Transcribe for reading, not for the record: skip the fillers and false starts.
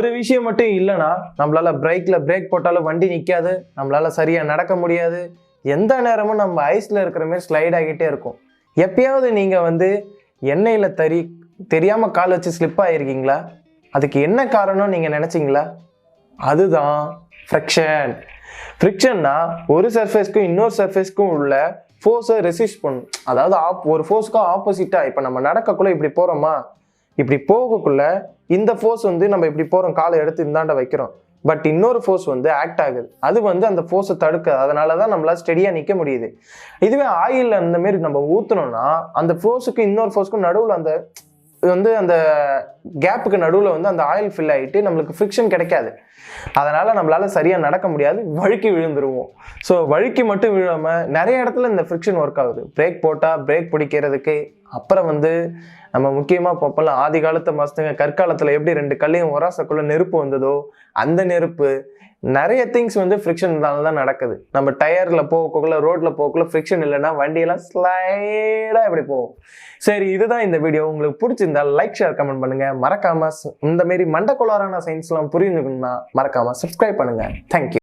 ஒரு விஷயம் மட்டும் இல்லைன்னா நம்மளால பிரேக் போட்டாலும் வண்டி நிற்காது, நம்மளால சரியா நடக்க முடியாது. எந்த நேரமும் நம்ம ஐஸ்ல இருக்கிற மாதிரி ஸ்லைட் ஆகிட்டே இருக்கும். எப்பயாவது நீங்க எண்ணெயில தெரியாம கால் வச்சு ஸ்லிப் ஆயிருக்கீங்களா? அதுக்கு என்ன காரணம் நீங்க நினைச்சீங்களா? அதுதான் ஃப்ரிக்ஷன். ஃப்ரிக்ஷன்னா ஒரு சர்ஃபேஸ்க்கும் இன்னொரு சர்ஃபேஸ்க்கும் உள்ள ஃபோர்ஸை ரெசிஸ்ட் பண்ணும். அதாவது ஒரு ஃபோர்ஸ்க்கும் ஆப்போசிட்டா இப்போ நம்ம நடக்கக்குள்ள இப்படி போறோமா, இப்படி போகக்குள்ள இந்த ஃபோர்ஸ் நம்ம இப்படி போறோம், காலை எடுத்து இந்தாண்ட வைக்கிறோம். பட் இன்னொரு ஃபோர்ஸ் ஆக்ட் ஆகுது. அது அந்த ஃபோர்ஸை தடுக்குது. அதனாலதான் நம்மளால ஸ்டெடியா நிக்க முடியுது. இதுவே ஆயில் அந்த மாதிரி நம்ம ஊத்தணும்னா அந்த ஃபோர்ஸுக்கும் இன்னொரு ஃபோர்ஸ்க்கும் நடுவில் அந்த கேப்புக்கு நடுவில் அந்த ஆயில் ஃபில் ஆகிட்டு நம்மளுக்கு ஃப்ரிக்ஷன் கிடைக்காது. அதனால நம்மளால சரியா நடக்க முடியாது, வழுக்கி விழுந்துருவோம். ஸோ வழுக்கி மட்டும் விழாம நிறைய இடத்துல இந்த ஃப்ரிக்ஷன் ஒர்க் ஆகுது. பிரேக் போட்டா பிரேக் பிடிக்கிறதுக்கு அப்புறம் நம்ம முக்கியமா பார்ப்போம்ல, ஆதி காலத்து மஸ்துங்க கற்காலத்துல எப்படி 2 கல்லையும் ஒராசக்குள்ள நெருப்பு வந்ததோ அந்த நெருப்பு நிறைய திங்ஸ் ஃப்ரிக்ஷன்னால தான் நடக்குது. நம்ம டயர்ல போகக்குள்ள ரோட்ல போகக்குள்ள ஃப்ரிக்ஷன் இல்லைன்னா வண்டியெல்லாம் ஸ்லைடா இப்படி போகும். சரி, இதுதான் இந்த வீடியோ. உங்களுக்கு பிடிச்சிருந்தா லைக், ஷேர், கமெண்ட் பண்ணுங்க. மறக்காம இந்த மாதிரி மண்டக்கோளாறான சயின்ஸ்லாம் புரிஞ்சுக்கணும்னா மறக்காம சப்ஸ்கிரைப் பண்ணுங்க. தேங்க்யூ.